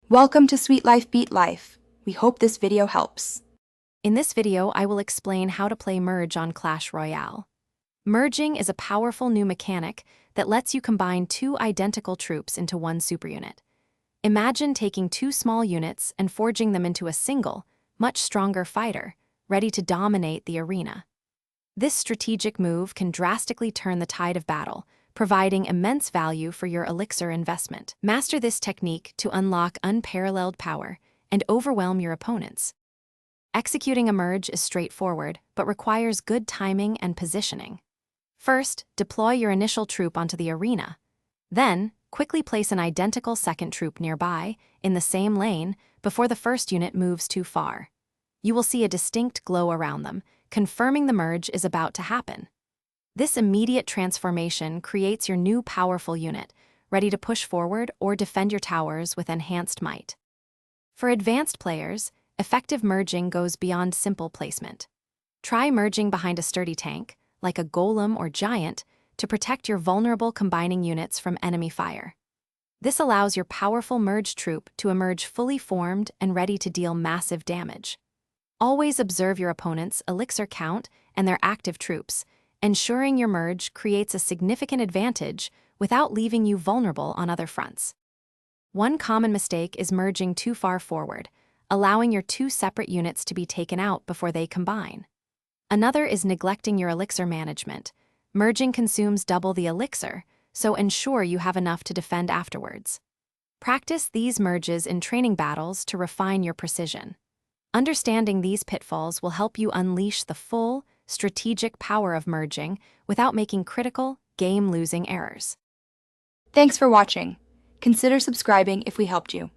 Welcome to Sweet Life Beat Life. We hope this video helps. In this video, I will explain how to play Merge on Clash Royale. Merging is a powerful new mechanic that lets you combine two identical troops into one super unit. Imagine taking two small units and forging them into a single, much stronger fighter, ready to dominate the arena. This strategic move can drastically turn the tide of battle, providing immense value for your elixir investment. Master this technique to unlock unparalleled power and overwhelm your opponents. Executing a merge is straightforward, but requires good timing and positioning. First, deploy your initial troop onto the arena. Then, quickly place an identical second troop nearby, in the same lane, before the first unit moves too far. You will see a distinct glow around them, confirming the merge is about to happen. This immediate transformation creates your new powerful unit, ready to push forward or defend your towers with enhanced might. For advanced players, effective merging goes beyond simple placement. Try merging behind a sturdy tank, like a golem or giant, to protect your vulnerable combining units from enemy fire. This allows your powerful merge troop to emerge fully formed and ready to deal massive damage. Always observe your opponent's elixir count and their active troops, ensuring your merge creates a significant advantage without leaving you vulnerable on other fronts. One common mistake is merging too far forward, allowing your two separate units to be taken out before they combine. Another is neglecting your elixir management. Merging consumes double the elixir, so ensure you have enough to defend afterwards. Practice these merges in training battles to refine your precision. Understanding these pitfalls will help you unleash the full, strategic power of merging without making critical, game-losing errors. Thanks for watching. Consider subscribing if we helped you.